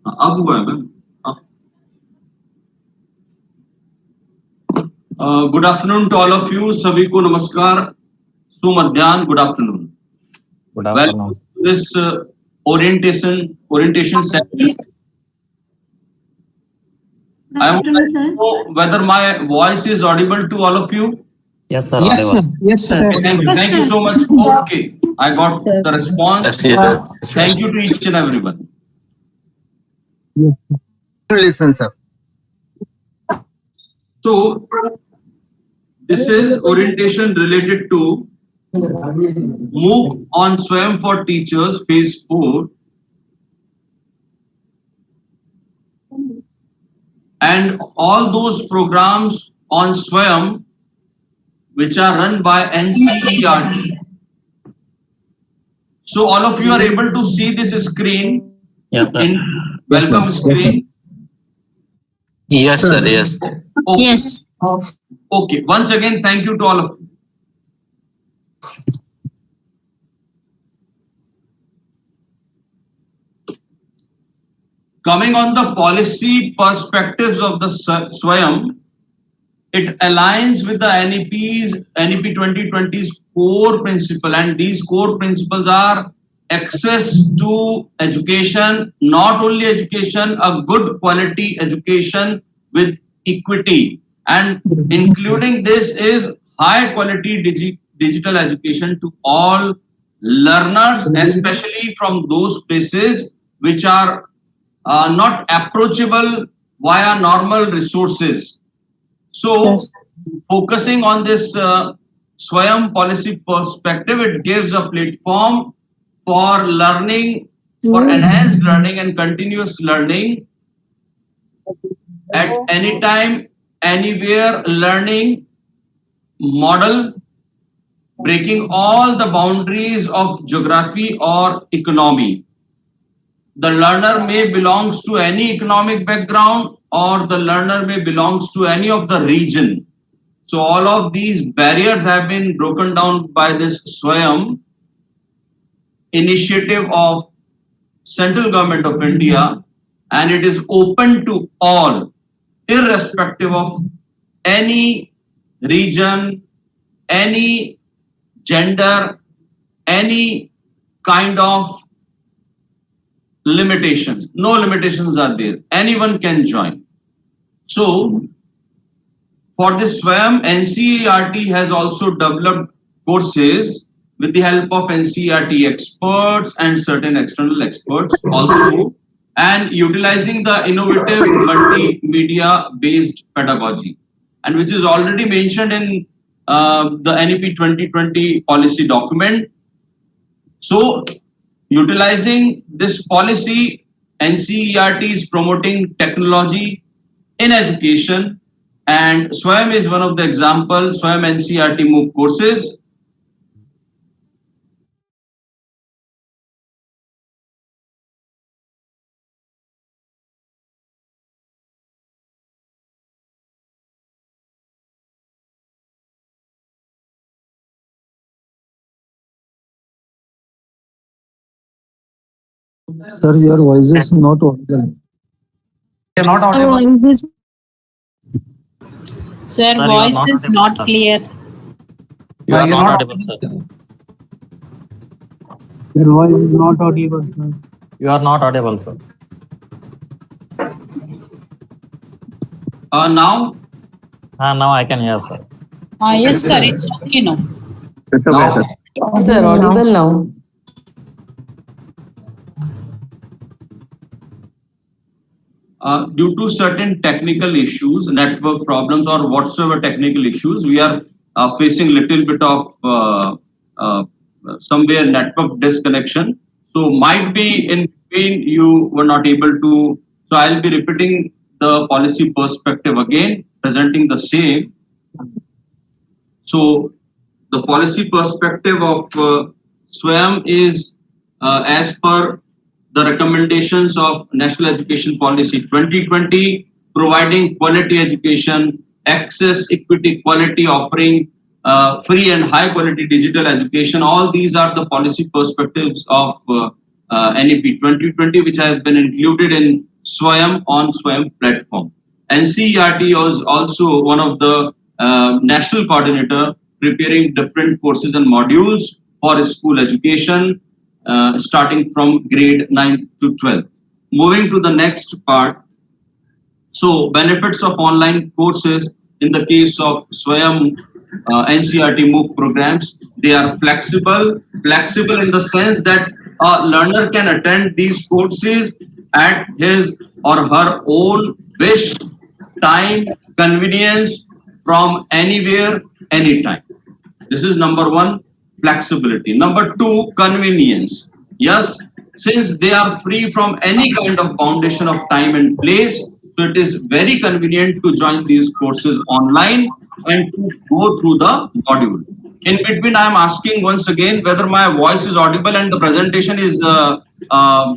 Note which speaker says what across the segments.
Speaker 1: अब हुआ है ma'am. Good afternoon to all of you. सभी को नमस्कार. सुमध्यान. Good afternoon.
Speaker 2: Good afternoon.
Speaker 1: Welcome to this orientation session. I would like to know whether my voice is audible to all of you.
Speaker 2: Yes, sir.
Speaker 3: Yes, sir.
Speaker 2: Audible.
Speaker 3: Yes, sir.
Speaker 1: Thank you so much. Okay, I got the response. Thank you to each and everyone.
Speaker 3: Listen, sir.
Speaker 1: So, this is orientation related to MOOC on SWAYAM for Teachers, Phase 4. And all those programs on SWAYAM which are run by NCERT. So all of you are able to see this screen in welcome screen.
Speaker 2: Yes, sir. Yes.
Speaker 1: Okay.
Speaker 4: Yes.
Speaker 1: Okay. Once again, thank you to all of you. Coming on the policy perspectives of the SWAYAM, it aligns with the NEP 2020's core principle, and these core principles are access to education, not only education, a good quality education with equity, and including this is high quality digital education to all learners, especially from those places which are not approachable via normal resources. So, focusing on this SWAYAM policy perspective, it gives a platform for learning, for enhanced learning and continuous learning at any time, anywhere learning model, breaking all the boundaries of geography or economy. The learner may belongs to any economic background or the learner may belongs to any of the region. So all of these barriers have been broken down by this SWAYAM initiative of Central Government of India, and it is open to all, irrespective of any region, any gender, any kind of limitations. No limitations are there. Anyone can join. So, for this SWAYAM, NCERT has also developed courses with the help of NCERT experts and certain external experts also, and utilizing the innovative multimedia-based pedagogy, and which is already mentioned in the NEP 2020 policy document. So, utilizing this policy, NCERT is promoting technology in education, and SWAYAM is one of the examples, SWAYAM NCERT MOOC courses.
Speaker 5: Sir, your voice is not audible.
Speaker 3: You're not
Speaker 4: Sir,
Speaker 3: audible.
Speaker 4: voice is
Speaker 2: you are not audible,
Speaker 4: not
Speaker 2: sir.
Speaker 4: clear.
Speaker 2: You are
Speaker 3: You're
Speaker 2: not
Speaker 3: not
Speaker 2: audible, sir.
Speaker 5: Your voice is not audible, sir.
Speaker 2: You are not audible, sir.
Speaker 1: Now,
Speaker 2: Now I can hear, sir.
Speaker 4: Yes, sir, it's okay now.
Speaker 1: now
Speaker 6: Sir, audible now.
Speaker 1: due to certain technical issues, network problems or whatsoever technical issues, we are facing little bit of somewhere network disconnection. So might be in between you were not able to. So I'll be repeating the policy perspective again, presenting the same. So the policy perspective of SWAYAM is as per the recommendations of National Education Policy 2020, providing quality education, access, equity, quality, offering free and high quality digital education. All these are the policy perspectives of NEP 2020, which has been included in SWAYAM on SWAYAM platform. NCERT is also one of the national coordinator preparing different courses and modules for school education starting from grade 9th to 12th. Moving to the next part. So benefits of online courses in the case of SWAYAM NCERT MOOC programs, they are flexible in the sense that a learner can attend these courses at his or her own wish, time, convenience, from anywhere, anytime. This is number one, flexibility. Number two, convenience. Yes, since they are free from any kind of foundation of time and place, so it is very convenient to join these courses online and to go through the module. In between, I am asking once again whether my voice is audible and the presentation is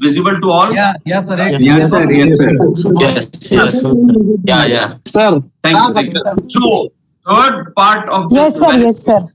Speaker 1: visible to all.
Speaker 3: Yeah, yes, sir.
Speaker 2: Yes,
Speaker 3: sir. Yes, sir.
Speaker 2: Yes. Yeah.
Speaker 3: Sir.
Speaker 1: Thank you. So, third part of the
Speaker 6: Yes, sir.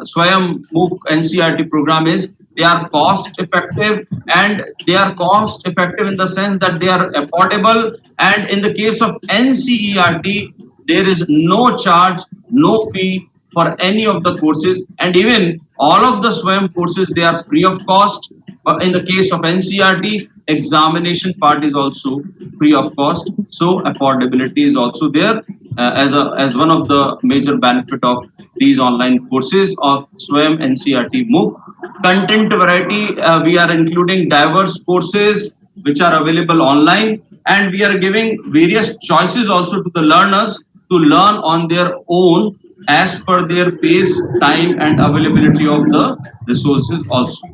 Speaker 1: SWAYAM MOOC NCERT program is they are cost effective, and they are cost effective in the sense that they are affordable, and in the case of NCERT there is no charge, no fee for any of the courses, and even all of the SWAYAM courses, they are free of cost. But in the case of NCERT, examination part is also free of cost, so affordability is also there as one of the major benefit of these online courses of SWAYAM NCERT MOOC. Content variety, we are including diverse courses which are available online, and we are giving various choices also to the learners to learn on their own as per their pace, time, and availability of the resources also.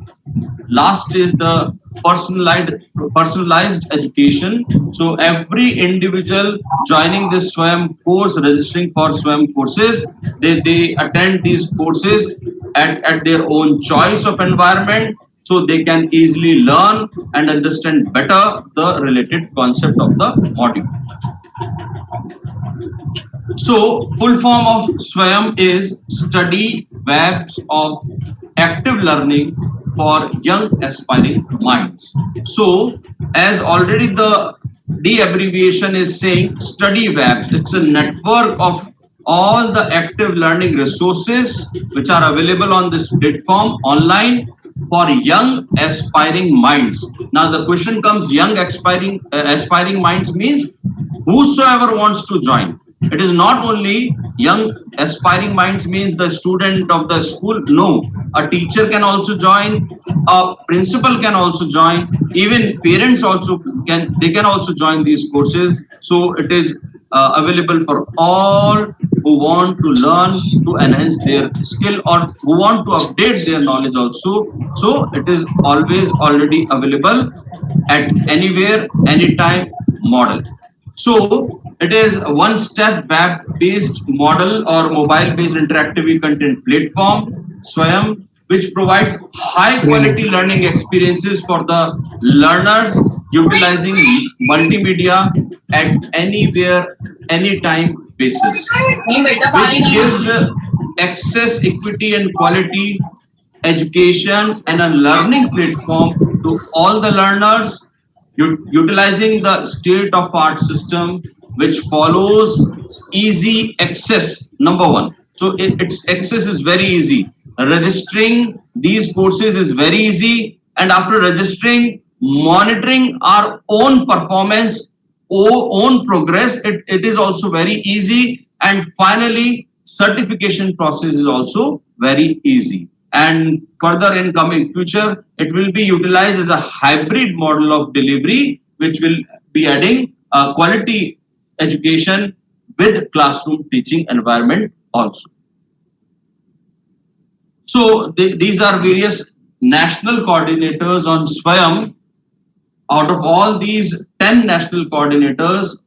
Speaker 1: Last is the personalized education. So every individual joining this SWAYAM course, registering for SWAYAM courses, they attend these courses at their own choice of environment, so they can easily learn and understand better the related concept of the module. So, full form of SWAYAM is Study Webs of Active Learning for Young Aspiring Minds. So, as already the D abbreviation is saying, Study Webs, it's a network of all the active learning resources which are available on this platform online for young aspiring minds. Now the question comes, young aspiring minds means whosoever wants to join. It is not only young aspiring minds means the student of the school. No, a teacher can also join, a principal can also join, even parents also can also join these courses. So it is available for all who want to learn to enhance their skill or who want to update their knowledge also. So it is always already available at anywhere, anytime model. So it is a one-step web-based model or mobile-based interactive content platform, SWAYAM, which provides high-quality learning experiences for the learners utilizing multimedia at anywhere, anytime basis, which gives access, equity, and quality education and a learning platform to all the learners utilizing the state-of-art system which follows easy access. Number one, so its access is very easy. Registering these courses is very easy, and after registering, monitoring our own performance, own progress, it is also very easy. And finally, certification process is also very easy. And further in coming future, it will be utilized as a hybrid model of delivery, which will be adding quality education with classroom teaching environment also. So these are various national coordinators on SWAYAM. Out of all these 10 national coordinators,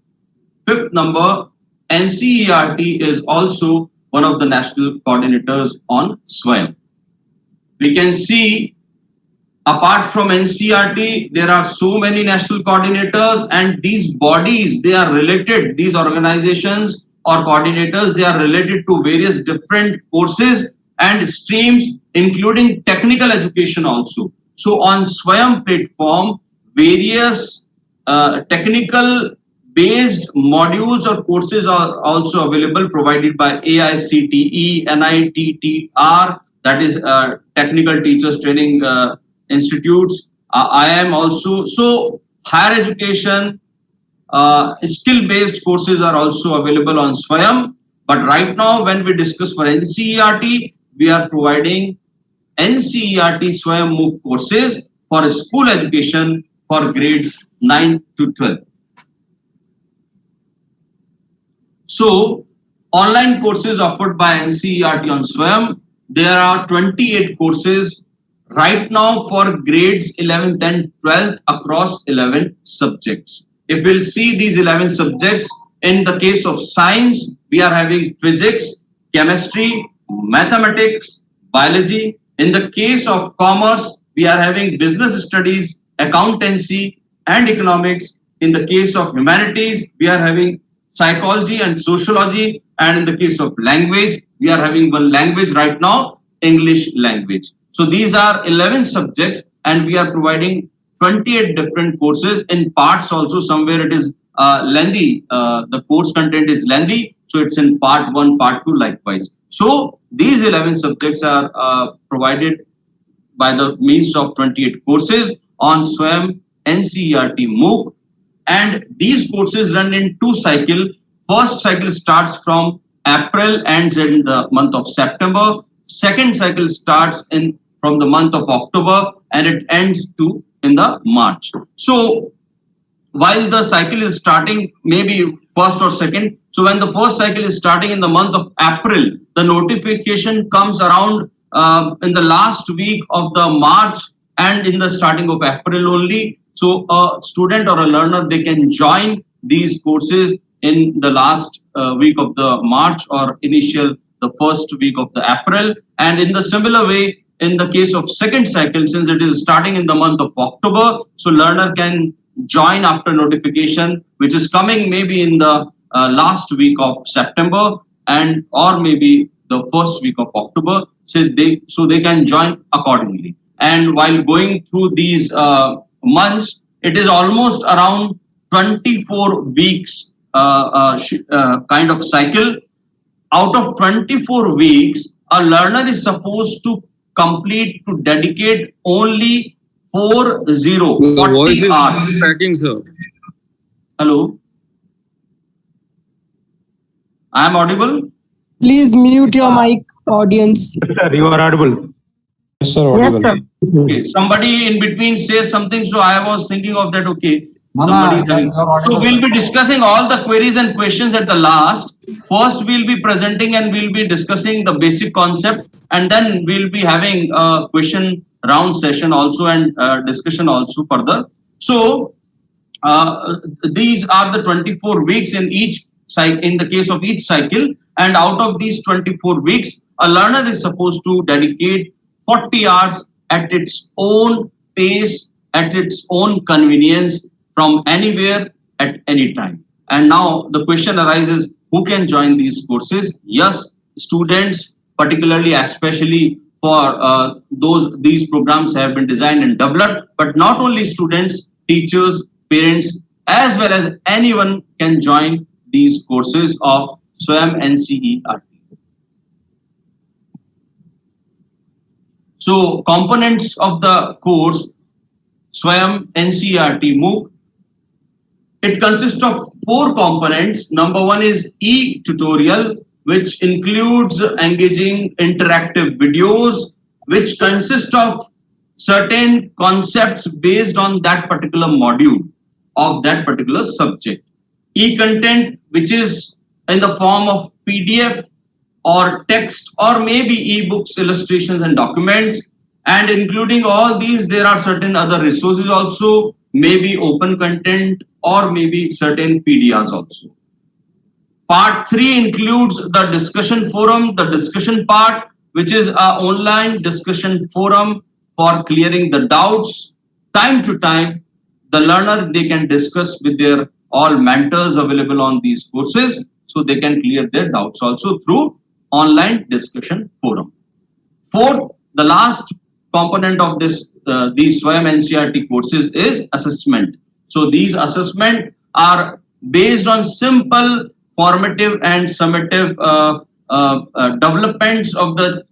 Speaker 1: fifth number, NCERT is also one of the national coordinators on SWAYAM. We can see apart from NCERT, there are so many national coordinators, and these bodies, they are related, these organizations or coordinators, they are related to various different courses and streams, including technical education also. So on SWAYAM platform, various technical based modules or courses are also available, provided by AICTE, NITTR, that is Technical Teachers Training Institutes. I am also, so higher education, skill-based courses are also available on SWAYAM. But right now, when we discuss for NCERT, we are providing NCERT SWAYAM MOOC courses for school education for grades 9 to 12. So, online courses offered by NCERT on SWAYAM, there are 28 courses right now for grades 11th and 12th across 11 subjects. If we'll see these 11 subjects, in the case of science, we are having physics, chemistry, mathematics, biology. In the case of commerce, we are having business studies, accountancy, and economics. In the case of humanities, we are having psychology and sociology. And in the case of language, we are having one language right now, English language. So these are 11 subjects, and we are providing 28 different courses. In parts also, somewhere it is lengthy. The course content is lengthy, so it's in part 1, part 2 likewise. So these 11 subjects are provided by the means of 28 courses on SWAYAM NCERT MOOC. And these courses run in 2 cycles. First cycle starts from April, ends in the month of September. Second cycle starts from the month of October, and it ends in the March. So while the cycle is starting maybe first or second, so when the first cycle is starting in the month of April, the notification comes around in the last week of the March and in the starting of April only. So a student or a learner, they can join these courses in the last week of the March or the first week of the April. And in the similar way, in the case of second cycle, since it is starting in the month of October, so learner can join after notification, which is coming maybe in the last week of September and or maybe the first week of October. So they can join accordingly. And while going through these months, it is almost around 24 weeks kind of cycle. Out of 24 weeks, a learner is supposed to dedicate only 40 hours.
Speaker 7: Tracking, sir.
Speaker 1: Hello? I am audible?
Speaker 8: Please mute your mic, audience.
Speaker 5: Sir, you are audible.
Speaker 9: Yes, sir, audible.
Speaker 1: Okay, somebody in between says something, so I was thinking of that. Okay, somebody is having. So we'll be discussing all the queries and questions at the last. First, we'll be presenting and we'll be discussing the basic concept, and then we'll be having a question round session also and discussion also further. So these are the 24 weeks in each cycle, in the case of each cycle, and out of these 24 weeks, a learner is supposed to dedicate 40 hours at its own pace, at its own convenience, from anywhere at any time. And now the question arises, who can join these courses? Yes, students, particularly, especially for these programs have been designed and developed, but not only students, teachers, parents, as well as anyone can join these courses of SWAYAM NCERT. So components of the course SWAYAM NCERT MOOC, it consists of 4 components. Number 1 is e-tutorial, which includes engaging interactive videos, which consist of certain concepts based on that particular module of that particular subject. E-content, which is in the form of PDF or text or maybe e-books, illustrations and documents. And including all these, there are certain other resources also, maybe open content or maybe certain PDFs also. Part 3 includes the discussion forum, the discussion part, which is an online discussion forum for clearing the doubts. Time to time, the learner, they can discuss with their all mentors available on these courses, so they can clear their doubts also through online discussion forum. 4th, the last component of these SWAYAM NCERT courses is assessment. So these assessments are based on simple formative and summative developments of the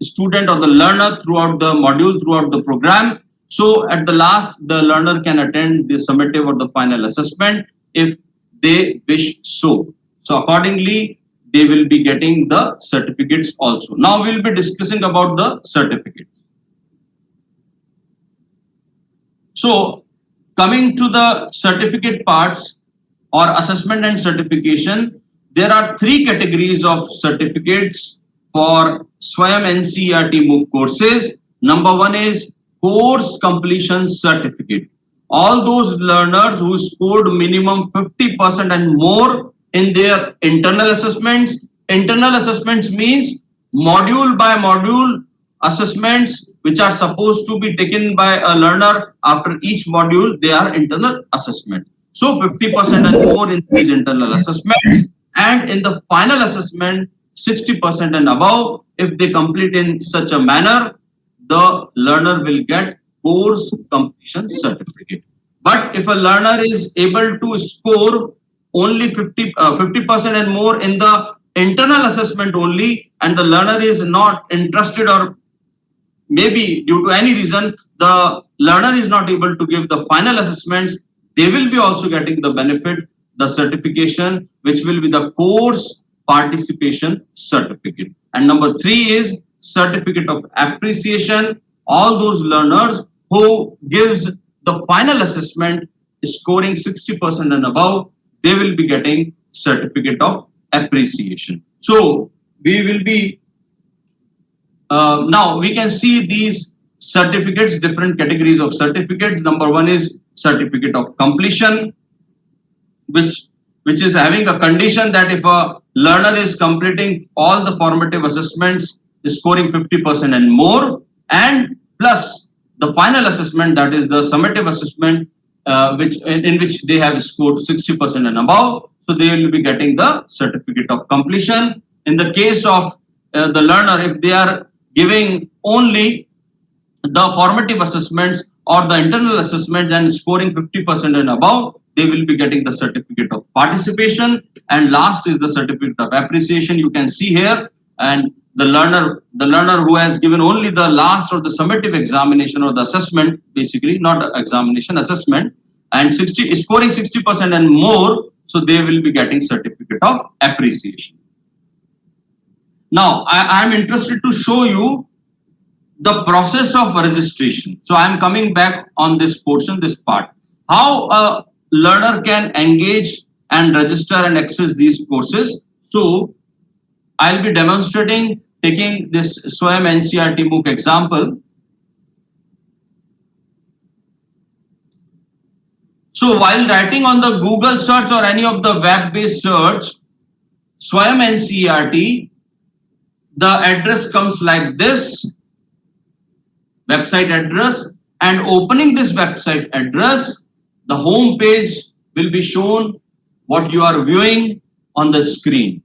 Speaker 1: student or the learner throughout the module, throughout the program. So at the last, the learner can attend the summative or the final assessment if they wish so. So accordingly, they will be getting the certificates also. Now we'll be discussing about the certificates. So coming to the certificate parts or assessment and certification, there are three categories of certificates for SWAYAM NCERT MOOC courses. Number one is course completion certificate. All those learners who scored minimum 50% and more in their internal assessments. Internal assessments means module by module assessments which are supposed to be taken by a learner after each module. They are internal assessment. So 50% and more in these internal assessments, and in the final assessment 60% and above. If they complete in such a manner, the learner will get course completion certificate. But if a learner is able to score only 50% and more in the internal assessment only, and the learner is not interested, or maybe due to any reason the learner is not able to give the final assessments, they will be also getting the benefit, the certification, which will be the course participation certificate. And number three is certificate of appreciation. All those learners who gives the final assessment scoring 60% and above, they will be getting certificate of appreciation. So we will be now we can see these certificates, different categories of certificates. Number one is certificate of completion, which is having a condition that if a learner is completing all the formative assessments, scoring 50% and more, and plus the final assessment, that is the summative assessment, in which they have scored 60% and above, so they will be getting the certificate of completion. In the case of the learner, if they are giving only the formative assessments or the internal assessments and scoring 50% and above, they will be getting the certificate of participation. And last is the certificate of appreciation. You can see here, and the learner who has given only the last or the summative examination or the assessment, basically not examination, assessment, and scoring 60% and more, so they will be getting certificate of appreciation. Now I am interested to show you the process of registration. So I am coming back on this portion, this part, how a learner can engage and register and access these courses. So I'll be demonstrating taking this SWAYAM NCERT MOOC example. So while writing on the Google search or any of the web-based search, SWAYAM NCERT, the address comes like this, website address, and opening this website address, the home page will be shown what you are viewing on the screen.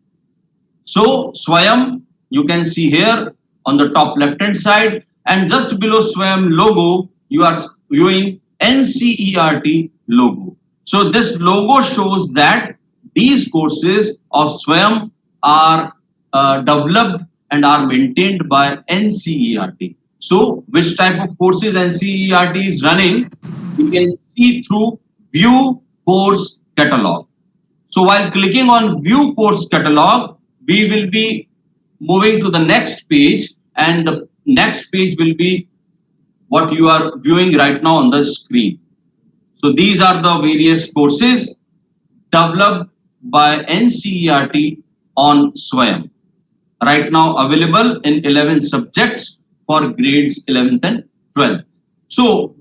Speaker 1: So SWAYAM, you can see here on the top left hand side, and just below SWAYAM logo, you are viewing NCERT logo. So this logo shows that these courses of SWAYAM are developed and are maintained by NCERT. So which type of courses NCERT is running, you can see through View Course Catalog. So while clicking on View Course Catalog, we will be moving to the next page, and the next page will be what you are viewing right now on the screen. So these are the various courses developed by NCERT on SWAYAM. Right now available in 11 subjects for grades 11th and 12th. So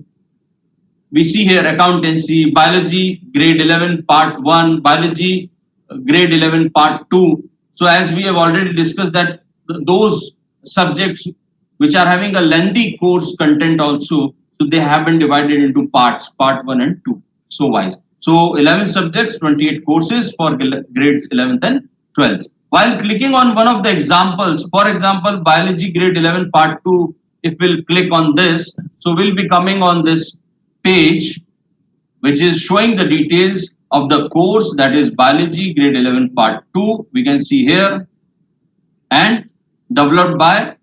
Speaker 1: we see here accountancy, biology, grade 11 part 1, biology, grade 11 part 2. So as we have already discussed that those subjects which are having a lengthy course content also, so they have been divided into parts, part 1 and 2, so wise. So 11 subjects, 28 courses for grades 11th and 12th. While clicking on one of the examples, for example, biology grade 11 part 2, if we'll click on this, so we'll be coming on this page which is showing the details of the course, that is biology grade 11 part 2. We can see here, and developed by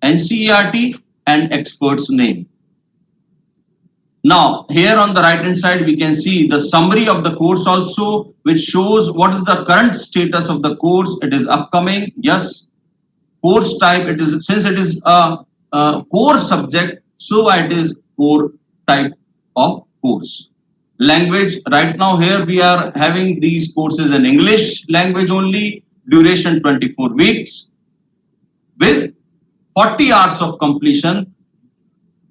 Speaker 1: NCERT and experts name. Now here on the right hand side we can see the summary of the course also, which shows what is the current status of the course. It is upcoming, yes. Course type, it is, since it is a core subject, so it is core type of course. Language, right now here we are having these courses in English language only, duration 24 weeks with 40 hours of completion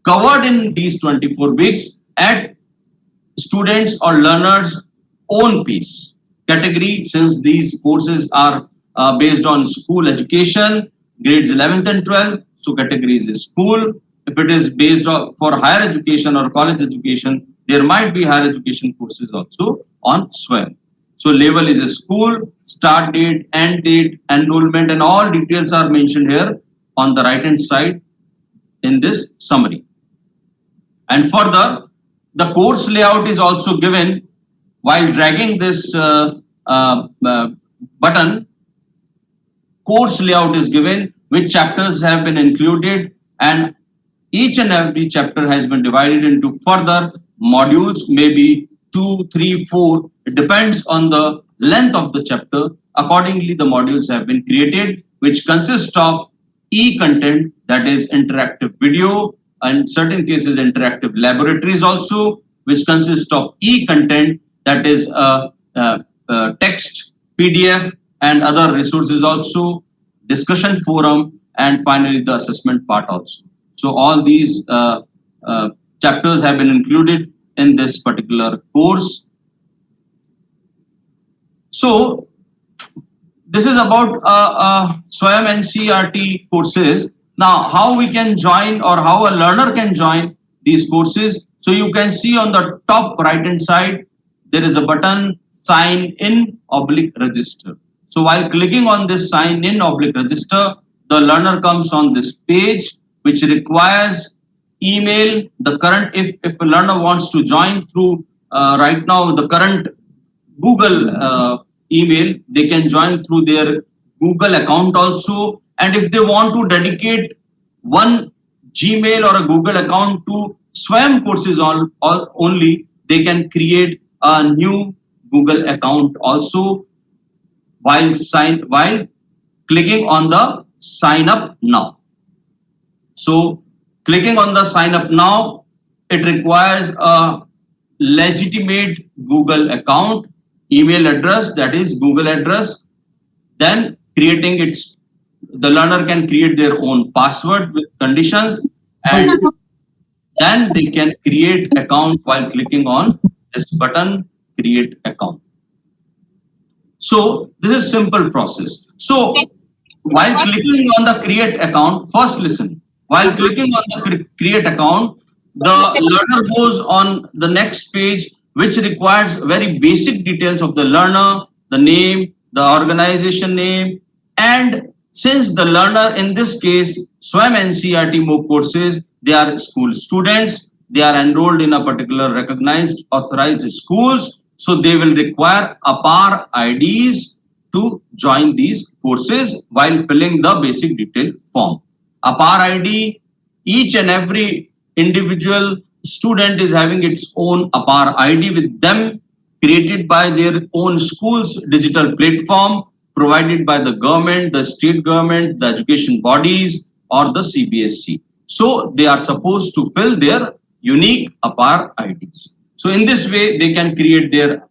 Speaker 1: covered in these 24 weeks at students or learners own pace. Category, since these courses are based on school education, grades 11th and 12th, so categories is school. If it is based on for higher education or college education, there might be higher education courses also on SWAYAM. So level is a school, start date, end date, enrollment, and all details are mentioned here on the right hand side in this summary. And further, the course layout is also given. While dragging this button, course layout is given, which chapters have been included, and each and every chapter has been divided into further modules, maybe 2, 3, 4. It depends on the length of the chapter. Accordingly, the modules have been created, which consist of e-content, that is interactive video, and certain cases interactive laboratories also, which consist of e-content, that is text, PDF, and other resources also, discussion forum, and finally the assessment part also. So all these chapters have been included in this particular course. So this is about SWAYAM NCERT courses. Now, how we can join or how a learner can join these courses. So you can see on the top right hand side, there is a button sign in / register. So while clicking on this sign in / register, the learner comes on this page, which requires email. The current, if a learner wants to join through right now the current Google email, they can join through their Google account also. And if they want to dedicate one Gmail or a Google account to SWAYAM courses only, they can create a new Google account also while clicking on the sign up now. So clicking on the sign up now, it requires a legitimate Google account, email address, that is Google address, then creating its, the learner can create their own password with conditions, and then they can create account while clicking on this button, create account. So this is simple process. So while clicking on the create account, first listen, while clicking on the create account, the learner goes on the next page, which requires very basic details of the learner, the name, the organization name, and since the learner, in this case, SWAYAM NCERT MOOC courses, they are school students, they are enrolled in a particular recognized, authorized schools, so they will require APAR IDs to join these courses while filling the basic detail form. APAR ID, each and every individual student is having its own APAR ID with them, created by their own school's digital platform, provided by the government, the state government, the education bodies, or the CBSE. So they are supposed to fill their unique APAR IDs. So in this way, they can create their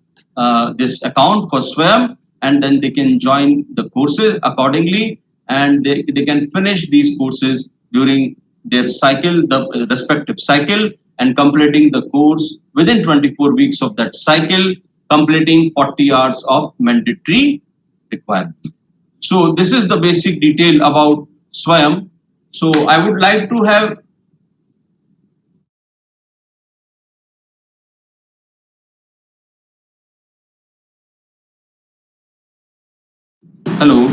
Speaker 1: this account for SWAYAM, and then they can join the courses accordingly, and they can finish these courses during their cycle, the respective cycle, and completing the course within 24 weeks of that cycle, completing 40 hours of mandatory requirement. So this is the basic detail about SWAYAM. So I would like to have hello.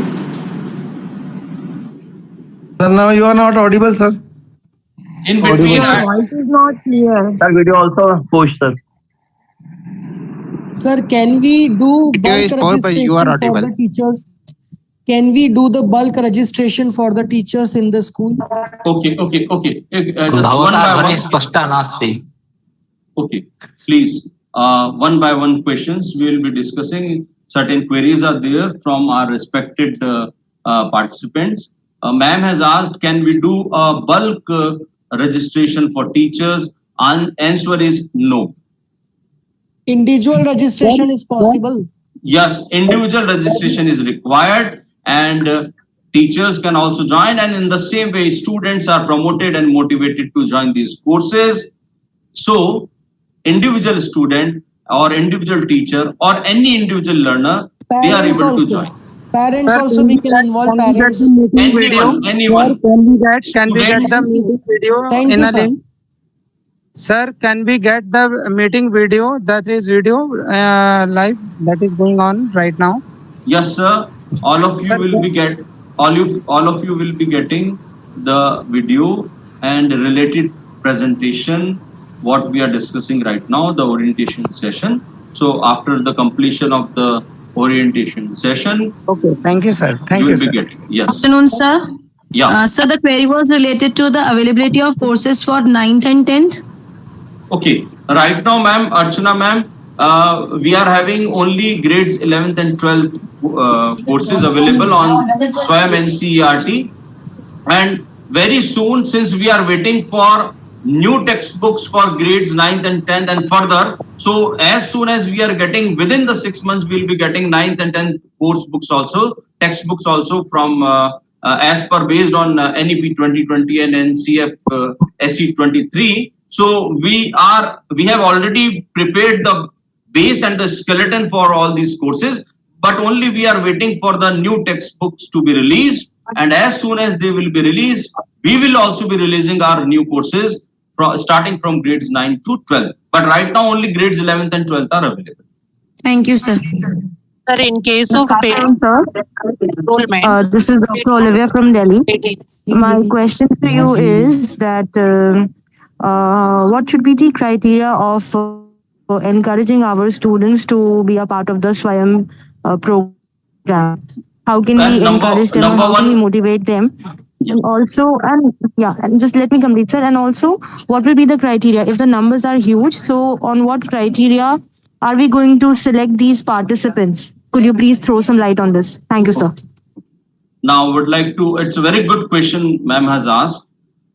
Speaker 5: Sir, now you are not audible, sir.
Speaker 1: In between,
Speaker 8: Your voice is not clear.
Speaker 3: Sir, video also push, sir.
Speaker 8: Sir, can we do bulk
Speaker 3: is over, but you are
Speaker 8: registration for
Speaker 3: audible.
Speaker 8: the teachers? Can we do the bulk registration for the teachers in the school?
Speaker 1: Okay. Just one
Speaker 2: भवता
Speaker 1: by
Speaker 2: ध्वनिः
Speaker 1: one.
Speaker 2: स्पष्टा नास्ति.
Speaker 1: Okay, please. One by one questions we will be discussing. Certain queries are there from our respected participants. Ma'am has asked, can we do a bulk registration for teachers? Answer is no.
Speaker 8: Individual registration is possible.
Speaker 1: Yes, individual registration is required, and teachers can also join, and in the same way students are promoted and motivated to join these courses. So individual student or individual teacher or any individual learner, they are
Speaker 8: Parents
Speaker 1: able to
Speaker 8: also.
Speaker 1: join.
Speaker 8: Parents
Speaker 3: Sir,
Speaker 8: also,
Speaker 3: can
Speaker 8: we
Speaker 3: we
Speaker 8: can
Speaker 3: get-
Speaker 8: involve
Speaker 3: can we get
Speaker 8: parents.
Speaker 3: the meeting video?
Speaker 1: Anyone.
Speaker 3: Sir, can we get the
Speaker 1: Students.
Speaker 3: meeting video
Speaker 8: Thank
Speaker 3: in
Speaker 8: you,
Speaker 3: a
Speaker 8: sir.
Speaker 3: link? Sir, can we get the meeting video? That is video live that is going on right now.
Speaker 1: Yes, sir. All of you
Speaker 3: Sir,
Speaker 1: will be all of you will be getting the video and related presentation what we are discussing right now, the orientation session. So after the completion of the orientation session,
Speaker 3: Okay, thank you, sir. Thank
Speaker 1: you
Speaker 3: you,
Speaker 1: will be
Speaker 3: sir.
Speaker 1: getting. Yes.
Speaker 7: Afternoon, sir.
Speaker 1: Yeah.
Speaker 7: Sir, the query was related to the availability of courses for 9th and 10th.
Speaker 1: Okay. Right now, ma'am, Archana ma'am, we are having only grades 11th and 12th courses available on SWAYAM NCERT. And very soon, since we are waiting for new textbooks for grades 9th and 10th and further, so as soon as we are getting within the 6 months, we'll be getting 9th and 10th course books also, textbooks also from as per based on NEP 2020 and NCF SE 23. So we have already prepared the base and the skeleton for all these courses, but only we are waiting for the new textbooks to be released. And as soon as they will be released, we will also be releasing our new courses starting from grades 9 to 12. But right now, only grades 11th and 12th are available.
Speaker 7: Thank you, sir.
Speaker 9: Sir, in case of
Speaker 6: Afternoon, sir.
Speaker 9: enrollment,
Speaker 6: This is Dr. Olivia from Delhi. My question to you is that what should be the criteria of encouraging our students to be a part of the SWAYAM program? How can we encourage them? How can we motivate them? And also, and just let me complete, sir. And also, what will be the criteria if the numbers are huge? So, on what criteria are we going to select these participants? Could you please throw some light on this? Thank you, sir.
Speaker 1: Now, would like to, it's a very good question ma'am has asked,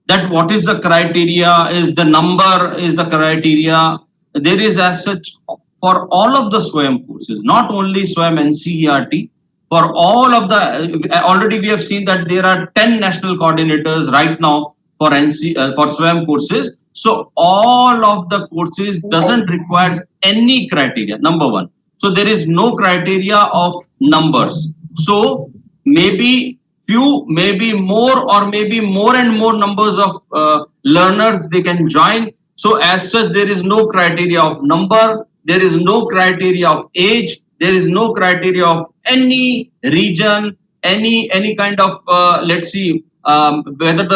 Speaker 1: that what is the criteria, is the number, is the criteria. There is as such for all of the SWAYAM courses, not only SWAYAM NCERT, for all of the, already we have seen that there are 10 national coordinators right now for for SWAYAM courses. So all of the courses doesn't require any criteria, number one. So there is no criteria of numbers. So maybe few, maybe more, or maybe more and more numbers of learners they can join. So as such, there is no criteria of number, there is no criteria of age, there is no criteria of any region, any kind of let's see whether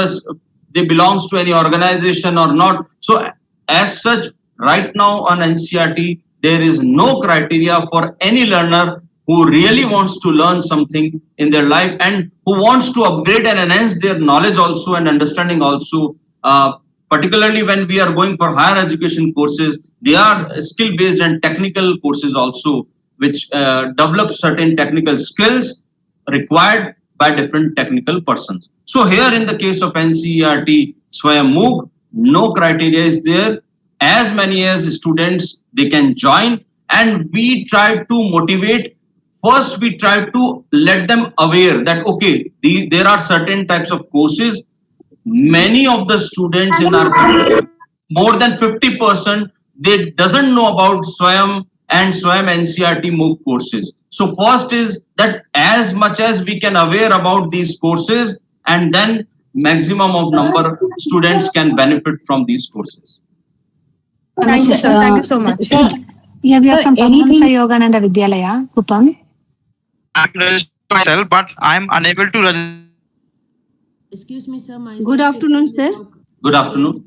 Speaker 1: they belongs to any organization or not. So as such, right now on NCERT, there is no criteria for any learner who really wants to learn something in their life and who wants to upgrade and enhance their knowledge also and understanding also. Particularly when we are going for higher education courses, they are skill based and technical courses also, which develop certain technical skills required by different technical persons. So here in the case of NCERT SWAYAM MOOC, no criteria is there. As many as students they can join, and we try to motivate. First, we try to let them aware that okay, there are certain types of courses. Many of the students in our country, more than 50%, they doesn't know about SWAYAM and SWAYAM NCERT MOOC courses. So first is that as much as we can aware about these courses, and then maximum of number of students can benefit from these courses.
Speaker 6: Thank you, sir. Thank you so much.
Speaker 10: Yeah, we are from Paramahansa Yogananda Vidyalaya, Kupang.
Speaker 11: I'm registered myself, but I'm unable to register.
Speaker 12: Excuse me, sir.
Speaker 8: Good afternoon, sir.
Speaker 1: Good afternoon.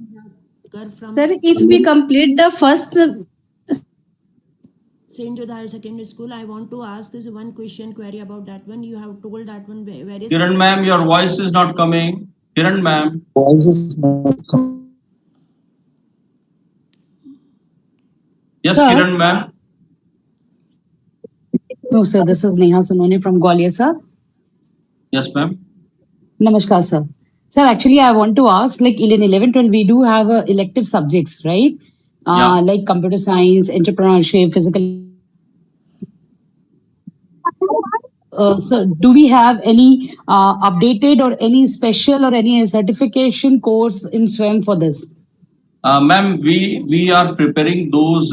Speaker 8: Sir, if we complete the first
Speaker 12: sent to the higher secondary school. I want to ask this one query about that one. You have told that one various.
Speaker 1: Kiran ma'am, your voice is not coming. Kiran ma'am.
Speaker 3: Voice is not coming.
Speaker 1: Yes,
Speaker 13: Sir?
Speaker 1: Kiran ma'am.
Speaker 13: No, sir. This is Neha Sunoni from Gwalior, sir.
Speaker 1: Yes, ma'am.
Speaker 13: Namaskar, sir. Sir, actually, I want to ask, like in 11, 12, we do have elective subjects, right?
Speaker 1: Yeah.
Speaker 13: Like computer science, entrepreneurship, physical. So, do we have any updated or any special or any certification course in SWAYAM for this?
Speaker 1: Ma'am, we are preparing those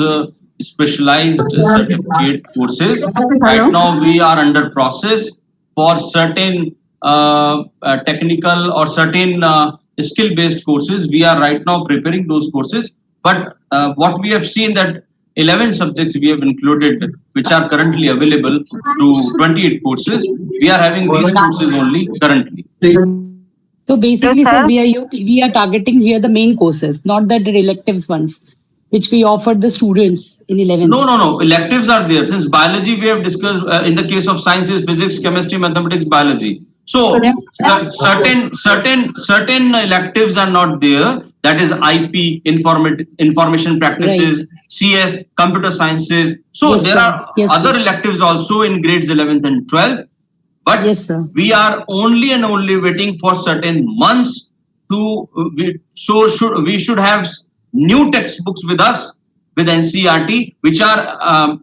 Speaker 1: specialized certificate courses. Right now, we are under process for certain technical or certain skill-based courses. We are right now preparing those courses. But what we have seen that 11 subjects we have included, which are currently available to 28 courses. We are having these courses only currently.
Speaker 13: So basically, sir, we are targeting here the main courses, not the electives ones, which we offered the students in 11th.
Speaker 1: No. Electives are there. Since biology we have discussed in the case of sciences, physics, chemistry, mathematics, biology. So certain electives are not there. That is IP, information practices, right. CS, computer sciences. So yes, there are other electives also in grades 11th and 12th. But we are only and only waiting for certain months to. We should have new textbooks with us with NCERT, which are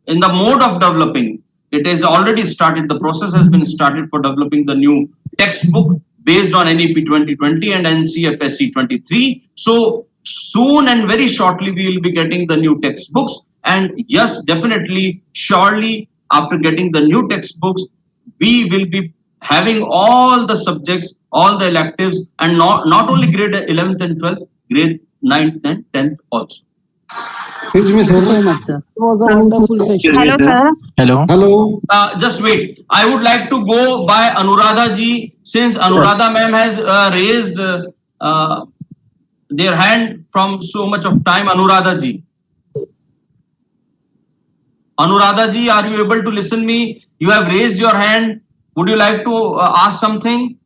Speaker 1: in the mode of developing. It has already started. The process has been started for developing the new textbook based on NEP 2020 and NCFSE 23. So soon and very shortly we will be getting the new textbooks. And yes, definitely, surely after getting the new textbooks, we will be having all the subjects, all the electives, and not only grade 11th and 12th, grade 9th and 10th also.
Speaker 8: Thank you so much, sir. It was a wonderful session.
Speaker 10: Hello, sir.
Speaker 5: Hello.
Speaker 1: Just wait. I would like to go by Anuradha ji, since Anuradha ma'am has raised their hand from so much of time. Anuradha ji. Anuradha ji, are you able to listen me? You have raised your hand. Would you like to ask something?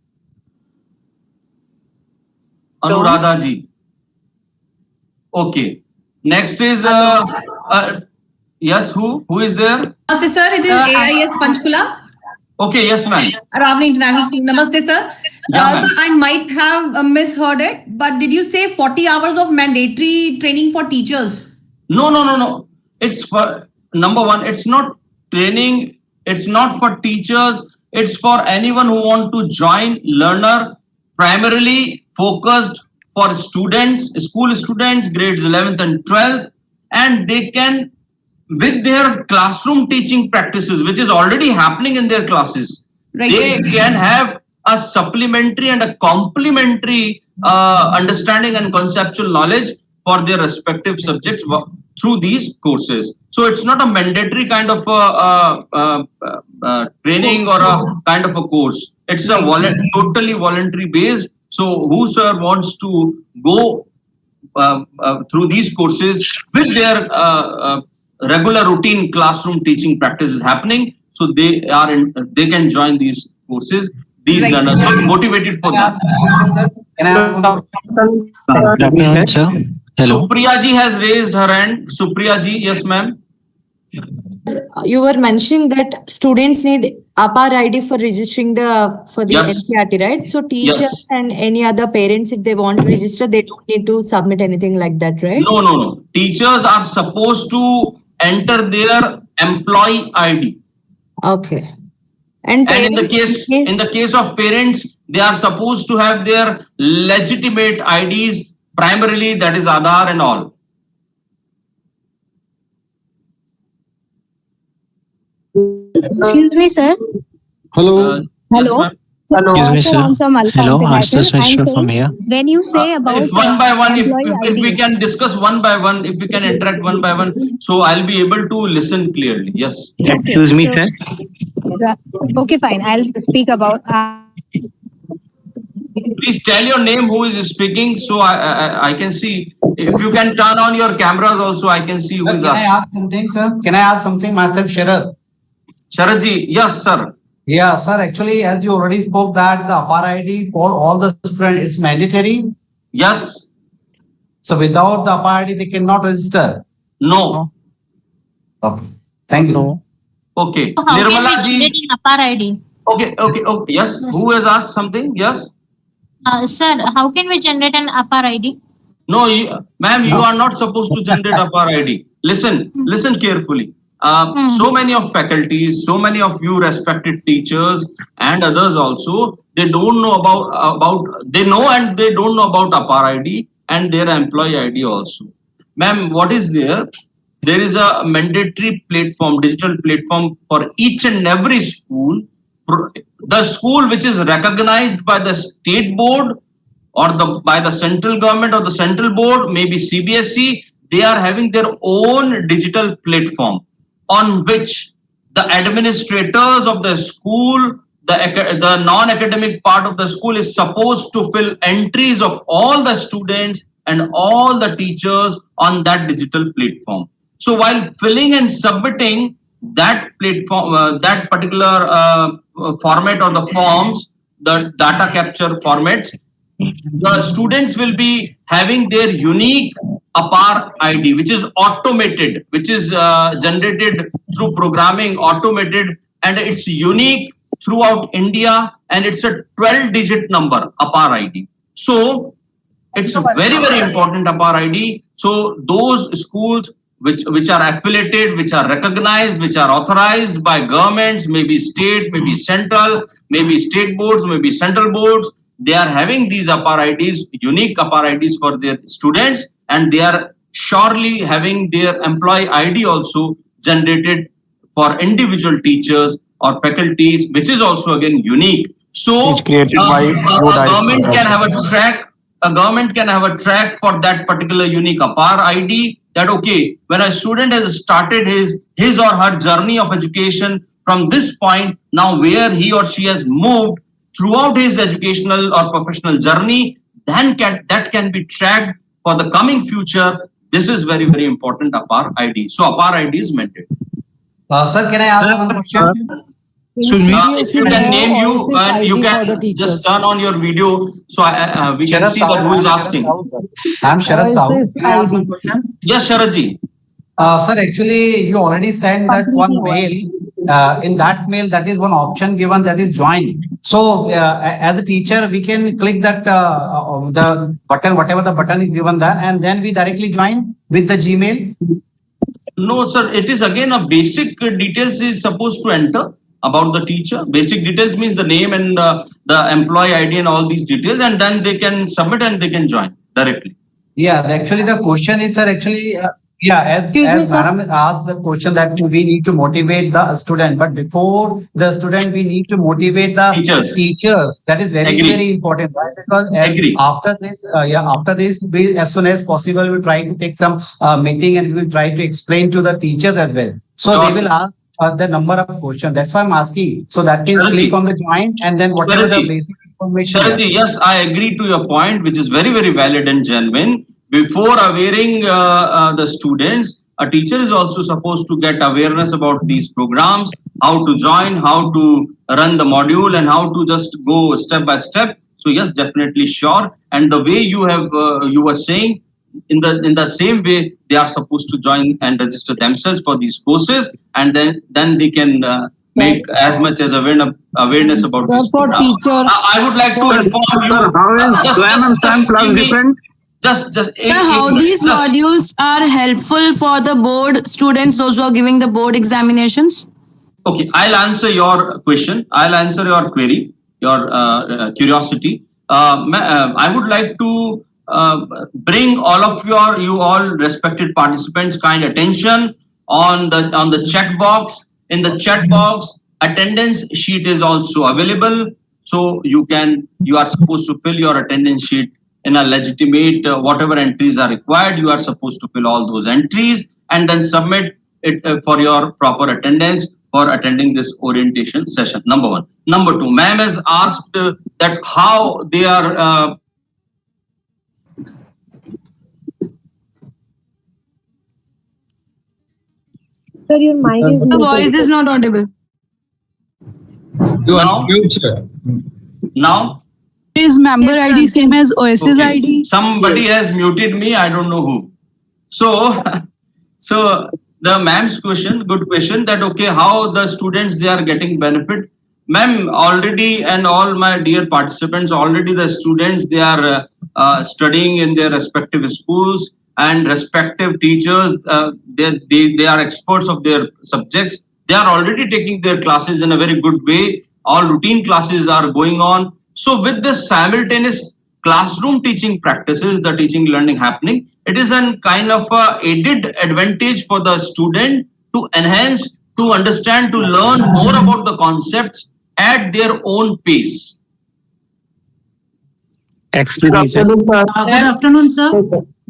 Speaker 1: Anuradha ji. Okay. Next is yes, who is there?
Speaker 14: Namaste, sir. It is AIS Panchkula.
Speaker 1: Okay, yes, ma'am.
Speaker 14: Ravni International School. Namaste, sir.
Speaker 1: Yeah,
Speaker 14: so I might have misheard it, but did you say 40 hours of mandatory training for teachers?
Speaker 1: No. It's for number one. It's not training. It's not for teachers. It's for anyone who want to join learner. Primarily focused for students, school students, grades 11th and 12th, and they can, with their classroom teaching practices, which is already happening in their classes, right. They can have a supplementary and a complementary understanding and conceptual knowledge for their respective subjects through these courses. So it's not a mandatory kind of training or a kind of a course. It's a totally voluntary based. So whosoever wants to go through these courses with their regular routine classroom teaching practices happening, so they can join these courses. These learners are motivated for that.
Speaker 15: Hello.
Speaker 1: Supriya ji has raised her hand. Supriya ji, yes, ma'am.
Speaker 6: You were mentioning that students need APAR ID for registering for the NCERT, right? So teachers and any other parents, if they want to register, they don't need to submit anything like that, right?
Speaker 1: No. Teachers are supposed to enter their employee ID.
Speaker 6: Okay.
Speaker 1: And in the case of parents, they are supposed to have their legitimate IDs, primarily that is Aadhaar and all.
Speaker 16: Excuse me, sir.
Speaker 5: Hello.
Speaker 16: Hello.
Speaker 1: Yes,
Speaker 15: Hello. Excuse me, sir. Hello, Ashish
Speaker 16: I'm
Speaker 15: Mishra
Speaker 16: saying,
Speaker 15: from here.
Speaker 16: when you say about
Speaker 1: if one by one, if
Speaker 16: employee
Speaker 1: we
Speaker 16: ID.
Speaker 1: can discuss one by one, if we can interact one by one, so I'll be able to listen clearly. Yes.
Speaker 15: Excuse me, sir.
Speaker 16: Okay, fine. I'll speak about.
Speaker 1: Please tell your name, who is speaking, so I can see If you can turn on your cameras also, I can see who is
Speaker 17: Can I
Speaker 1: asking.
Speaker 17: ask something, sir? Can I ask something myself, Sharad?
Speaker 1: Sharadji, yes, sir.
Speaker 17: Yeah, sir. Actually, as you already spoke that the APAR ID for all the students is mandatory.
Speaker 1: Yes.
Speaker 17: So without the APAR ID, they cannot register.
Speaker 1: No.
Speaker 17: Okay. Thank you.
Speaker 1: Okay.
Speaker 18: So how can we
Speaker 1: Nirmala ji.
Speaker 18: generate an APAR ID?
Speaker 1: Okay. Yes. Who has asked something? Yes.
Speaker 18: Sir, how can we generate an APAR ID?
Speaker 1: No, ma'am, you are not supposed to generate APAR ID. Listen carefully. So many of faculties, so many of you respected teachers and others also, they don't know they know and they don't know about APAR ID and their employee ID also. Ma'am, what is there? There is a mandatory platform, digital platform for each and every school. The school which is recognized by the state board or by the central government or the central board, maybe CBSE, they are having their own digital platform on which the administrators of the school, the non-academic part of the school is supposed to fill entries of all the students and all the teachers on that digital platform. So while filling and submitting that platform, that particular format or the forms, the data capture formats, the students will be having their unique APAR ID, which is automated, which is generated through programming, automated, and it's unique throughout India, and it's a 12-digit number, APAR ID. So it's a very important APAR ID. So those schools which are affiliated, which are recognized, which are authorized by governments, maybe state, maybe central, maybe state boards, maybe central boards, they are having these APAR IDs, unique APAR IDs for their students, and they are surely having their employee ID also generated for individual teachers or faculties, which is also again unique. So government can have a track. A government can have a track for that particular unique APAR ID. That okay, when a student has started his or her journey of education from this point, now where he or she has moved throughout his educational or professional journey, then that can be tracked for the coming future. This is very important APAR ID. So APAR ID is mandatory.
Speaker 17: Sir, can I ask one question?
Speaker 1: If you can name you and you can just turn on your video so we can see that who is asking.
Speaker 17: I'm Sharad Sahu. Can I ask one question?
Speaker 1: Yes, Sharadji.
Speaker 17: Sir, actually, you already sent that one mail. In that mail, that is one option given, that is join. So, as a teacher, we can click that the button, whatever the button is given there, and then we directly join with the Gmail.
Speaker 1: No, sir. It is again a basic details is supposed to enter about the teacher. Basic details means the name and the employee ID and all these details, and then they can submit and they can join directly.
Speaker 17: Yeah, actually the question is, sir, actually, as madam asked the question that we need to motivate the student, but before the student, we need to motivate the teachers. That is very important, right? Because after this, we as soon as possible, we try to take some meeting and we will try to explain to the teachers as well. So they will ask the number of questions. That's why I'm asking. So that means click on the join and then whatever the basic information.
Speaker 1: Sharadji, yes, I agree to your point, which is very valid and genuine. Before awareing the students, a teacher is also supposed to get awareness about these programs, how to join, how to run the module, and how to just go step by step. So yes, definitely, sure. And the way you have you were saying, in the same way, they are supposed to join and register themselves for these courses, and then they can make as much as awareness about this.
Speaker 8: For teachers,
Speaker 1: I would like to inform you.
Speaker 3: How is SWAYAM and SWAYAM class different?
Speaker 7: Sir, how these modules are helpful for the board students, those who are giving the board examinations?
Speaker 1: Okay, I'll answer your question. I'll answer your query, your curiosity. I would like to bring all of you all respected participants' kind attention on the chat box. In the chat box, attendance sheet is also available. So you are supposed to fill your attendance sheet in a legitimate, whatever entries are required, you are supposed to fill all those entries and then submit it for your proper attendance for attending this orientation session. Number one. Number two, ma'am has asked that how they are
Speaker 6: Sir, your mic is
Speaker 7: The
Speaker 6: muted.
Speaker 7: voice is not audible.
Speaker 1: You unmute, sir. Now?
Speaker 14: Is member
Speaker 7: Yes,
Speaker 14: ID
Speaker 7: sir.
Speaker 14: same as OSS
Speaker 1: Okay.
Speaker 14: ID?
Speaker 1: Somebody has muted me. I don't know who. So, so the ma'am's question, good question, that okay, how the students they are getting benefit. Ma'am, already, and all my dear participants, already the students they are studying in their respective schools, and respective teachers they are experts of their subjects. They are already taking their classes in a very good way. All routine classes are going on. So with this simultaneous classroom teaching practices, the teaching learning happening, it is a kind of a aided advantage for the student to enhance, to understand, to learn more about the concepts at their own pace.
Speaker 15: Excuse me, sir.
Speaker 13: Good afternoon, sir.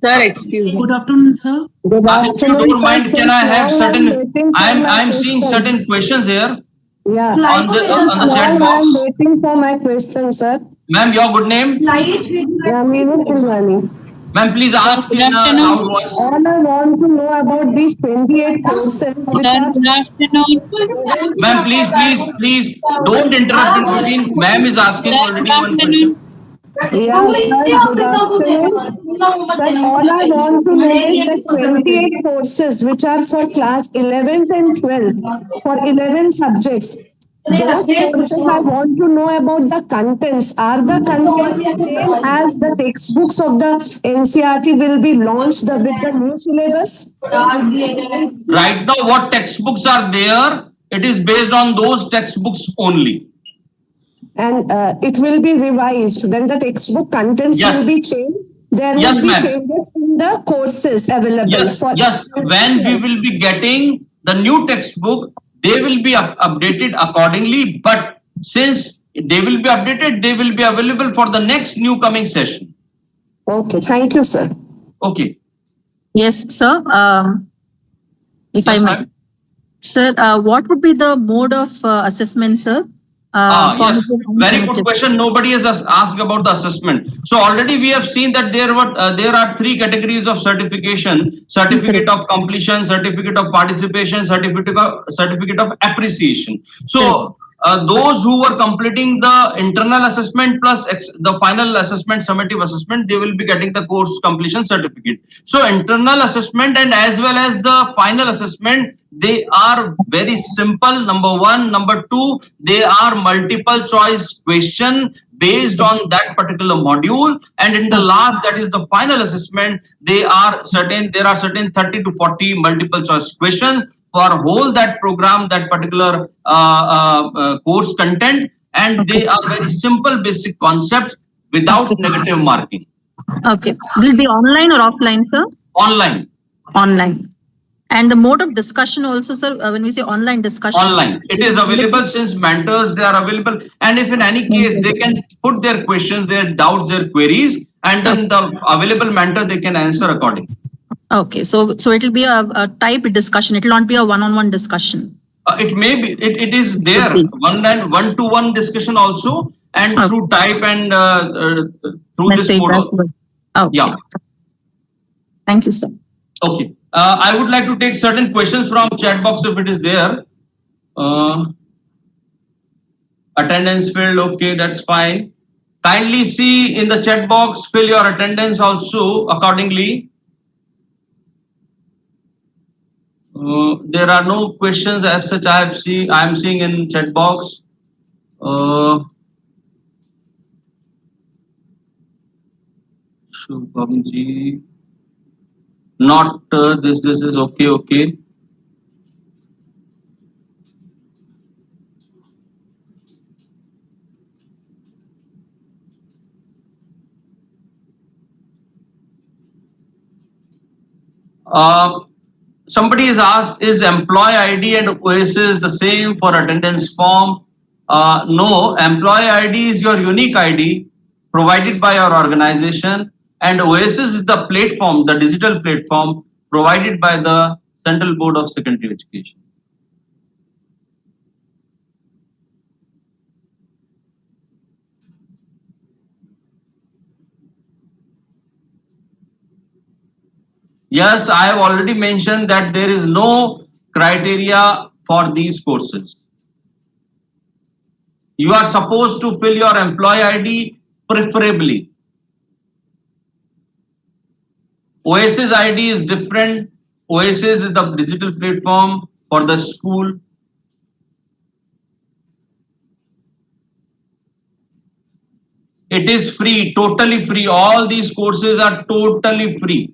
Speaker 6: Sir, excuse me.
Speaker 13: Good afternoon, sir.
Speaker 6: Good
Speaker 1: If you don't mind, can I have certain? I'm seeing
Speaker 6: question.
Speaker 1: certain questions here
Speaker 6: Yeah.
Speaker 1: on the chat
Speaker 6: Small,
Speaker 1: box.
Speaker 6: I'm waiting for my question, sir.
Speaker 1: Ma'am, your good name?
Speaker 6: Yeah, Meenu Silvani.
Speaker 1: Ma'am, please ask in a loud voice.
Speaker 6: All I want to know about these 28 courses which
Speaker 4: Sir,
Speaker 6: are
Speaker 4: good afternoon.
Speaker 1: Ma'am, please, don't interrupt in between. Ma'am is asking
Speaker 4: Sir,
Speaker 1: already
Speaker 4: good
Speaker 1: one question.
Speaker 6: Yeah, sir, good afternoon. Sir, all I want to know is the 28 courses which are for class 11th and 12th for 11 subjects. Those courses I want to know about the contents. Are the contents same as the textbooks of the NCERT will be launched with the new syllabus?
Speaker 1: Right now, what textbooks are there, it is based on those textbooks only.
Speaker 6: And it will be revised when the textbook contents
Speaker 1: Yes.
Speaker 6: will be changed. There
Speaker 1: Yes,
Speaker 6: will be
Speaker 1: ma'am.
Speaker 6: changes in the courses available.
Speaker 1: Yes. When we will be getting the new textbook, they will be updated accordingly. But since they will be updated, they will be available for the next new coming session.
Speaker 6: Okay, thank you, sir.
Speaker 1: Okay.
Speaker 19: Yes, sir. If I might. Sir, what would be the mode of assessment, sir?
Speaker 1: Yes, very good question. Nobody has asked about the assessment. So already we have seen that there are three categories of certification: certificate of completion, certificate of participation, certificate of appreciation. So those who are completing the internal assessment plus the final assessment, summative assessment, they will be getting the course completion certificate. So internal assessment and as well as the final assessment, they are very simple. Number one. Number two, they are multiple choice question based on that particular module. And in the last, that is the final assessment, there are certain 30 to 40 multiple choice questions for whole that program, that particular course content. And they are very simple basic concepts without negative marking.
Speaker 19: Okay. Will it be online or offline, sir?
Speaker 1: Online.
Speaker 19: Online. And the mode of discussion also, sir, when we say online discussion?
Speaker 1: Online. It is available since mentors, they are available. And if in any case, they can put their questions, their doubts, their queries, and then the available mentor, they can answer accordingly.
Speaker 19: Okay. So it will be a type discussion. It will not be a one-on-one discussion.
Speaker 1: It may be, it is there, one-to-one discussion also, and through type and through this mode.
Speaker 19: Okay.
Speaker 1: Yeah.
Speaker 19: Thank you, sir.
Speaker 1: Okay. I would like to take certain questions from chat box if it is there. Attendance field, okay, that's fine. Kindly see in the chat box, fill your attendance also accordingly. There are no questions as such I am seeing in chat box. Shubhamji. Not this is okay. Somebody is asked, is employee ID and OSS the same for attendance form? No, employee ID is your unique ID provided by your organization, and OSS is the platform, the digital platform provided by the Central Board of Secondary Education. Yes, I have already mentioned that there is no criteria for these courses. You are supposed to fill your employee ID preferably. Oasis ID is different. Oasis is the digital platform for the school. It is free, totally free. All these courses are totally free.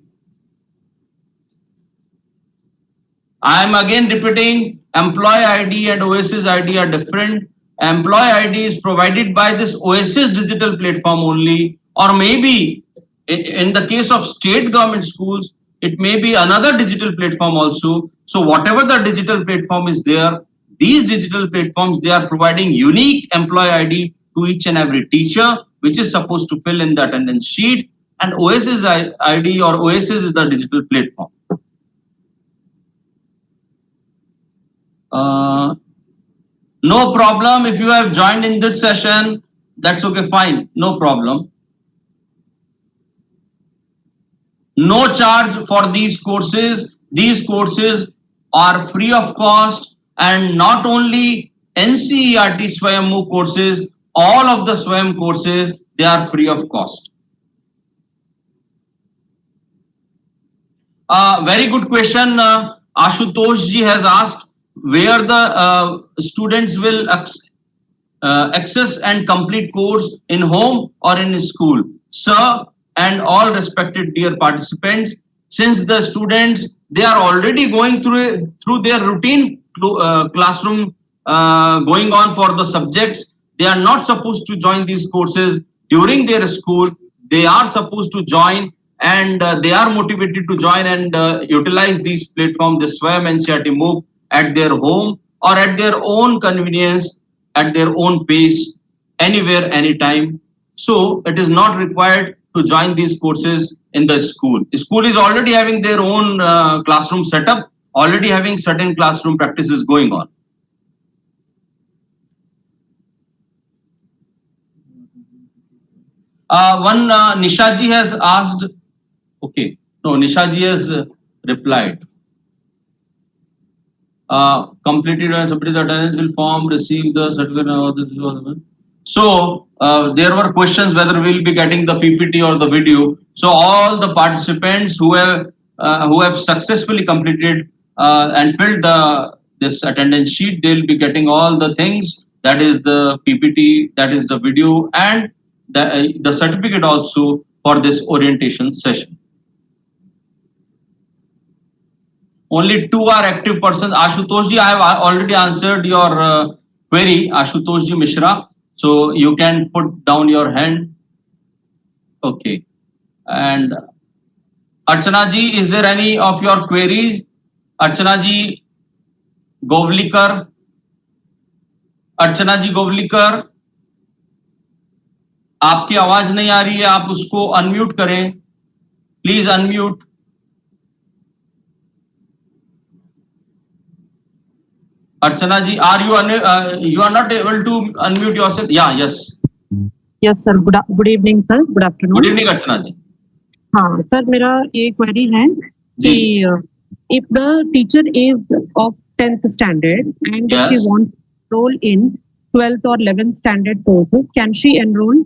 Speaker 1: I am again repeating, employee ID and Oasis ID are different. Employee ID is provided by this Oasis digital platform only, or maybe in the case of state government schools, it may be another digital platform also. So whatever the digital platform is there, these digital platforms, they are providing unique employee ID to each and every teacher, which is supposed to fill in the attendance sheet, and Oasis ID or Oasis is the digital platform. No problem if you have joined in this session, that's okay, fine, no problem. No charge for these courses. These courses are free of cost, and not only NCERT SWAYAM MOOC courses, all of the SWAYAM courses, they are free of cost. Very good question. Ashutosh ji has asked where the students will access and complete course, in home or in school. Sir, and all respected dear participants, since the students, they are already going through their routine classroom going on for the subjects, they are not supposed to join these courses during their school. They are supposed to join, and they are motivated to join and utilize these platforms, the SWAYAM NCERT MOOC, at their home or at their own convenience, at their own pace, anywhere, anytime. So it is not required to join these courses in the school. The school is already having their own classroom setup, already having certain classroom practices going on. One Nishaji has asked, okay, no, Nishaji has replied. Completed and submitted the attendance will form, receive the certificate. So there were questions whether we'll be getting the PPT or the video. So all the participants who have successfully completed and filled this attendance sheet, they'll be getting all the things. That is the PPT, that is the video, and the certificate also for this orientation session. Only 2 are active persons. Ashutosh ji, I have already answered your query, Ashutosh ji Mishra. So you can put down your hand. Okay. And Archana ji, is there any of your queries? Archana ji Govlikar. Archana ji Govlikar. आपकी आवाज नहीं आ रही है, आप उसको unmute करें, please unmute. Archana ji, you are not able to unmute yourself? Yeah, yes.
Speaker 9: Yes, sir. Good evening, sir. Good afternoon.
Speaker 1: Good evening, Archana ji.
Speaker 9: हाँ, sir, मेरा ये query है कि if the teacher is of 10th standard and
Speaker 1: Yes.
Speaker 9: she wants to enroll in 12th or 11th standard courses, can she enroll?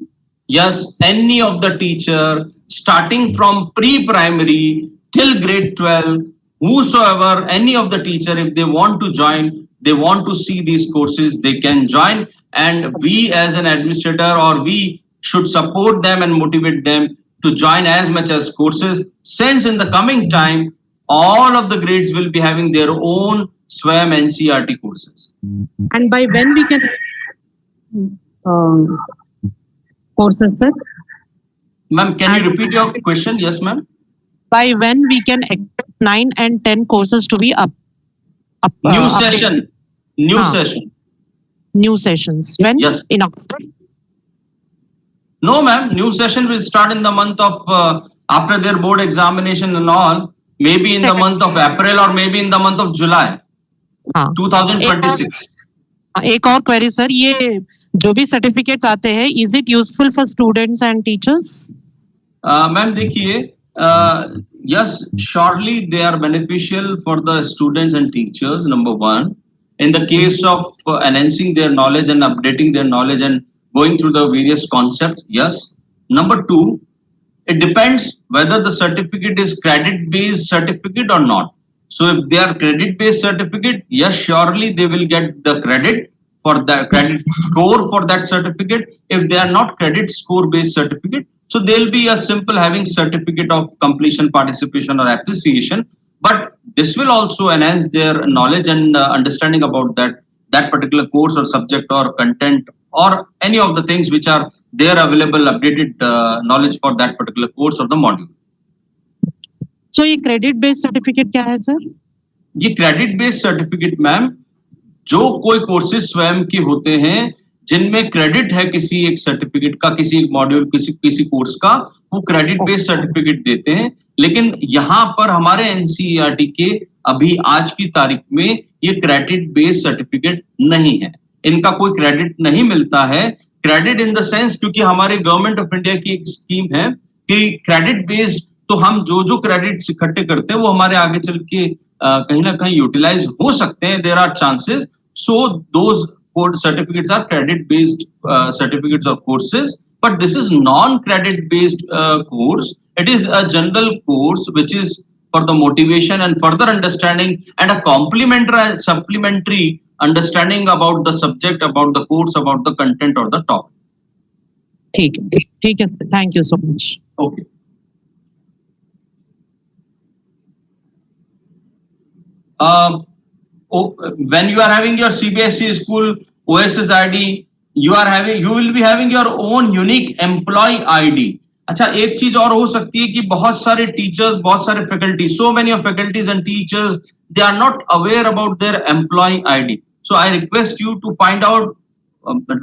Speaker 1: Yes, any of the teacher starting from pre-primary till grade 12, whosoever, any of the teacher, if they want to join, they want to see these courses, they can join, and we as an administrator, or we should support them and motivate them to join as much as courses, since in the coming time, all of the grades will be having their own SWAYAM NCERT courses.
Speaker 9: And by when we can courses, sir?
Speaker 1: Ma'am, can you repeat your question? Yes, ma'am.
Speaker 9: By when we can expect 9 and 10 courses to be up?
Speaker 1: New session. New session.
Speaker 9: New sessions. When?
Speaker 1: Yes.
Speaker 9: In October?
Speaker 1: No, ma'am. New session will start in the month of after their board examination and all. Maybe in the month of April or maybe in the month of July 2026.
Speaker 9: एक और query, sir. ये जो भी certificates आते हैं, is it useful for students and teachers?
Speaker 1: Ma'am देखिए, Yes, surely they are beneficial for the students and teachers, number one. In the case of enhancing their knowledge and updating their knowledge and going through the various concepts, yes. Number two, it depends whether the certificate is credit-based certificate or not. So if they are credit-based certificate, yes, surely they will get the credit for the credit score for that certificate. If they are not credit score-based certificate, so they'll be a simple having certificate of completion, participation, or appreciation. But this will also enhance their knowledge and understanding about that particular course or subject or content or any of the things which are there available updated knowledge for that particular course or the module.
Speaker 9: So ये credit based certificate क्या है sir?
Speaker 1: ये credit based certificate ma'am जो कोई courses स्वयं के होते हैं जिनमें क्रेडिट है किसी एक सर्टिफिकेट का, किसी एक मॉड्यूल, किसी कोर्स का, वो क्रेडिट बेस्ड सर्टिफिकेट देते हैं. लेकिन यहाँ पर हमारे एनसीईआरटी के अभी आज की तारीख में ये क्रेडिट बेस्ड सर्टिफिकेट नहीं है, इनका कोई क्रेडिट नहीं मिलता है. क्रेडिट इन द सेंस क्योंकि हमारे गवर्नमेंट ऑफ इंडिया की एक स्कीम है कि क्रेडिट बेस्ड, तो हम जो क्रेडिट इकट्ठे करते हैं वो हमारे आगे चल के कहीं ना कहीं यूटिलाइज हो सकते हैं. There are chances. So those certificates are credit based certificates or courses, but this is non credit based course. It is a general course which is for the motivation and further understanding and a complementary supplementary understanding about the subject, about the course, about the content or the topic.
Speaker 9: ठीक है, thank you so much.
Speaker 1: Okay. When you are having your CBSE school OSS ID, you will be having your own unique employee ID. अच्छा, एक चीज और हो सकती है कि बहुत सारे टीचर्स, बहुत सारे faculty, so many of faculties and teachers, they are not aware about their employee ID. So I request you to find out.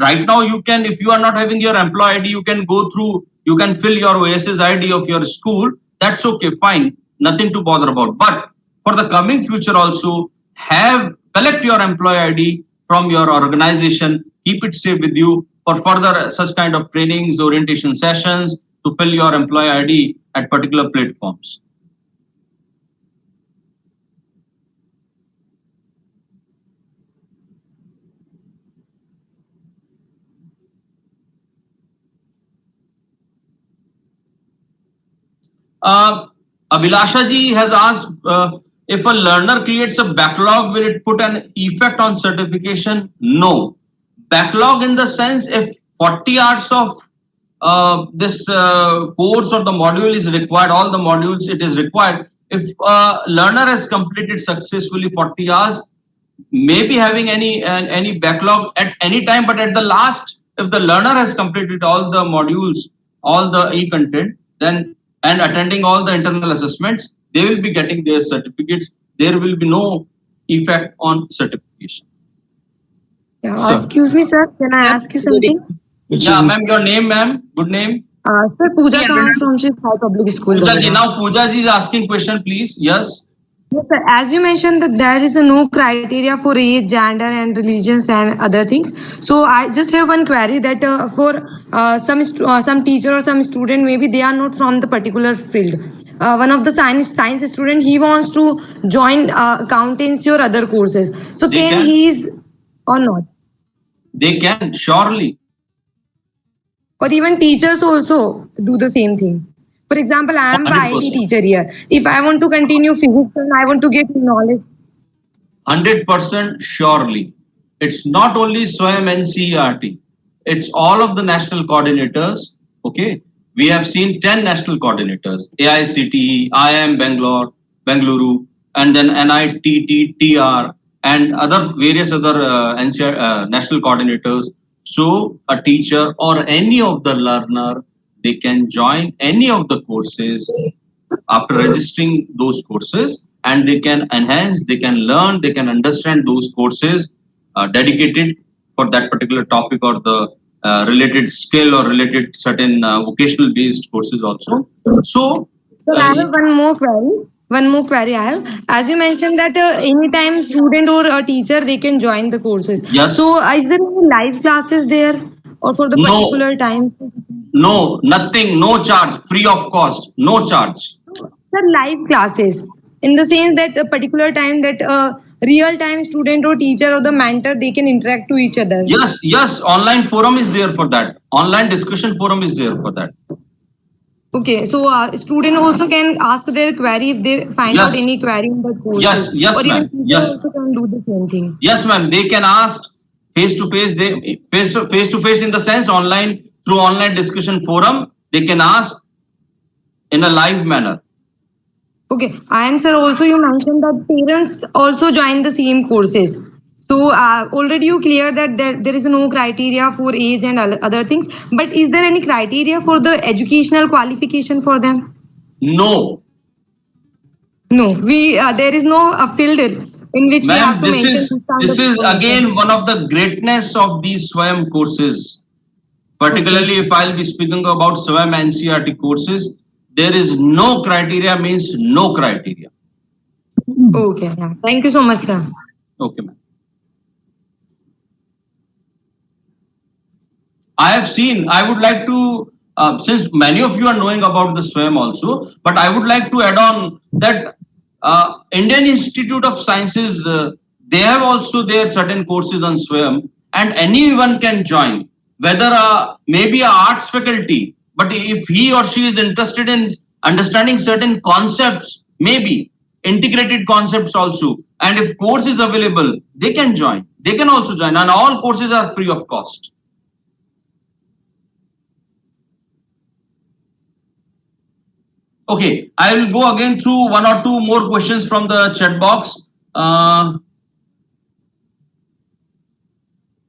Speaker 1: Right now you can, if you are not having your employee ID, you can go through, you can fill your OSS ID of your school. That's okay, fine, nothing to bother about. But for the coming future also, collect your employee ID from your organization, keep it safe with you for further such kind of trainings, orientation sessions, to fill your employee ID at particular platforms. Abhilasha ji has asked, if a learner creates a backlog, will it put an effect on certification? No. Backlog in the sense, if 40 hours of this course or the module is required, all the modules it is required, if a learner has completed successfully 40 hours, may be having any backlog at any time, but at the last, if the learner has completed all the modules, all the e-content, then and attending all the internal assessments, they will be getting their certificates. There will be no effect on certification.
Speaker 6: Yeah, excuse me, sir. Can I ask you something?
Speaker 1: Yeah, ma'am, your name, ma'am. Good name.
Speaker 6: Sir, Pooja Chauhan from High Public School.
Speaker 1: Pooja ji, now Pooja ji is asking question, please. Yes.
Speaker 6: Yes, sir. As you mentioned that there is no criteria for age, gender, and religions and other things. So I just have one query that for some teacher or some student, maybe they are not from the particular field. One of the science student, he wants to join accountancy or other courses. So can he is or not?
Speaker 1: They can, surely.
Speaker 6: Or even teachers also do the same thing. For example, I am an IT teacher here. If I want to continue physics and I want to get knowledge.
Speaker 1: 100% surely. It's not only SWAYAM NCERT. It's all of the national coordinators. Okay. We have seen 10 national coordinators. AICTE, IIM Bangalore, Bengaluru, and then NITT, TR, and various other national coordinators. So a teacher or any of the learner, they can join any of the courses after registering those courses, and they can enhance, they can learn, they can understand those courses dedicated for that particular topic or the related skill or related certain vocational based courses also. So
Speaker 6: I have one more query I have. As you mentioned that anytime student or a teacher, they can join the courses.
Speaker 1: Yes.
Speaker 6: So is there any live classes there or for the particular time?
Speaker 1: No, nothing, no charge, free of cost, no charge.
Speaker 20: Sir, live classes. In the sense that a particular time that a real time student or teacher or the mentor, they can interact to each other.
Speaker 1: Yes, yes, online forum is there for that. Online discussion forum is there for that.
Speaker 20: Okay, so student also can ask their query if they find out any query in the course.
Speaker 1: Yes,
Speaker 20: or even
Speaker 1: ma'am.
Speaker 20: teacher
Speaker 1: Yes.
Speaker 20: also can do the same thing.
Speaker 1: Yes, ma'am. They can ask face to face. They face to face in the sense online through online discussion forum. They can ask in a live manner.
Speaker 20: Okay, and sir, also you mentioned that parents also join the same courses. So already you clear that there is no criteria for age and other things. But is there any criteria for the educational qualification for them?
Speaker 1: No.
Speaker 20: No, we there is no field in which we have
Speaker 1: Ma'am,
Speaker 20: to mention
Speaker 1: this is again one of the greatness of these SWAYAM courses. Particularly if I'll be speaking about SWAYAM NCERT courses, there is no criteria means no criteria.
Speaker 20: Okay, yeah. Thank you so much, sir.
Speaker 1: Okay, ma'am. I have seen, I would like to, since many of you are knowing about the SWAYAM also, but I would like to add on that Indian Institute of Sciences, they have also their certain courses on SWAYAM and anyone can join, whether maybe a arts faculty, but if he or she is interested in understanding certain concepts, maybe integrated concepts also, and if course is available, they can join. They can also join and all courses are free of cost. Okay, I will go again through one or two more questions from the chat box.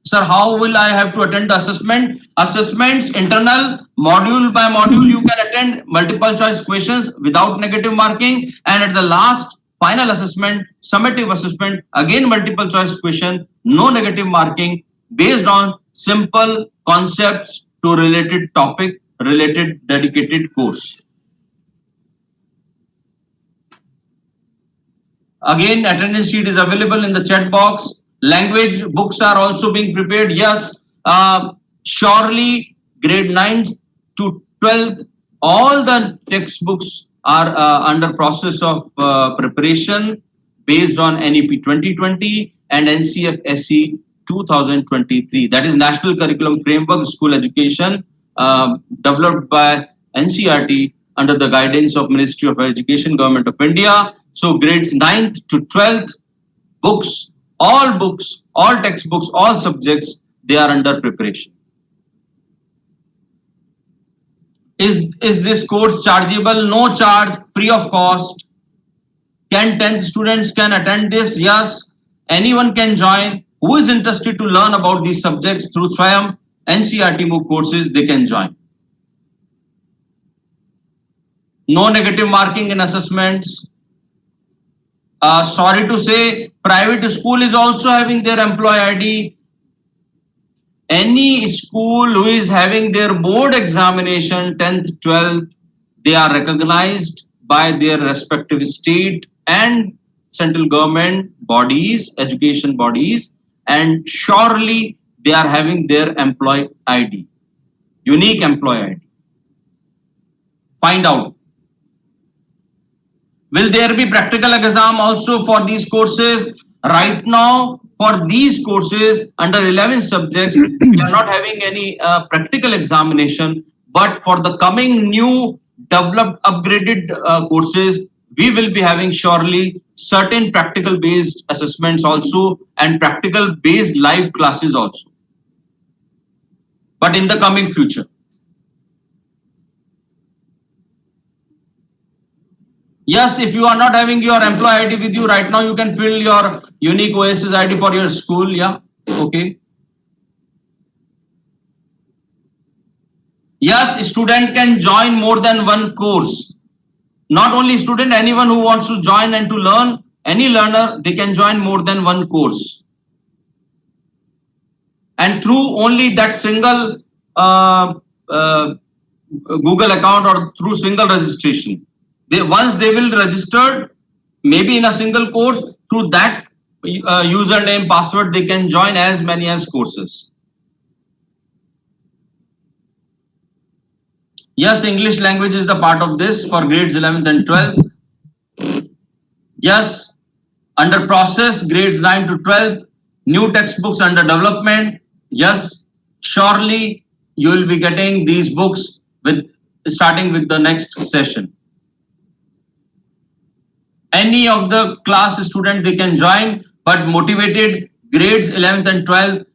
Speaker 1: Sir, how will I have to attend the assessment? Assessments, internal, module by module, you can attend multiple choice questions without negative marking. And at the last, final assessment, summative assessment, again multiple choice question, no negative marking, based on simple concepts to related topic, related dedicated course. Again, attendance sheet is available in the chat box. Language books are also being prepared. Yes, surely grade 9th to 12th, all the textbooks are under process of preparation based on NEP 2020 and NCF-SE 2023. That is National Curriculum Framework School Education developed by NCERT under the guidance of Ministry of Education, Government of India. So grades 9th to 12th, books, all textbooks, all subjects, they are under preparation. Is this course chargeable? No charge, free of cost. Can 10th students can attend this? Yes, anyone can join. Who is interested to learn about these subjects through SWAYAM, NCERT MOOC courses, they can join. No negative marking in assessments. Sorry to say, private school is also having their employee ID. Any school who is having their board examination 10th, 12th, they are recognized by their respective state and central government bodies, education bodies, and surely they are having their employee ID, unique employee ID. Find out. Will there be practical exam also for these courses? Right now, for these courses under 11 subjects, we are not having any practical examination, but for the coming new developed upgraded courses, we will be having surely certain practical based assessments also and practical based live classes also. But in the coming future. Yes, if you are not having your employee ID with you right now, you can fill your unique OSS ID for your school. Yeah, okay. Yes, student can join more than one course. Not only student, anyone who wants to join and to learn, any learner, they can join more than one course. And through only that single Google account or through single registration. Once they will register, maybe in a single course, through that username, password, they can join as many as courses. Yes, English language is the part of this for grades 11th and 12th. Yes. Under process, grades 9 to 12, new textbooks under development. Yes, surely you will be getting these books starting with the next session. Any of the class student, they can join, but motivated grades 11th and 12th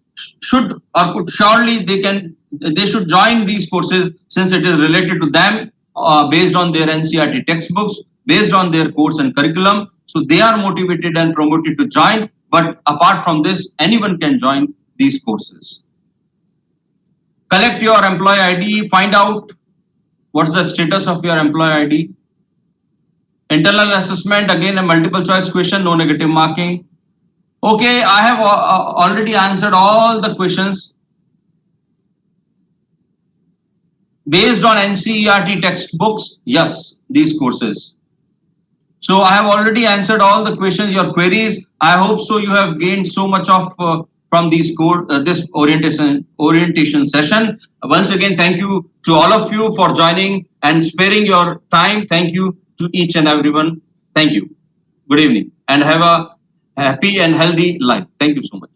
Speaker 1: should or could surely they should join these courses, since it is related to them, based on their NCERT textbooks, based on their course and curriculum. So they are motivated and promoted to join. But apart from this, anyone can join these courses. Collect your employee ID, find out what's the status of your employee ID. Internal assessment, again a multiple choice question, no negative marking. Okay, I have already answered all the questions based on NCERT textbooks. Yes, these courses. So I have already answered all the questions, your queries. I hope so you have gained so much of from these this orientation session. Once again, thank you to all of you for joining and sparing your time. Thank you to each and everyone. Thank you. Good evening and have a happy and healthy life. Thank you so much.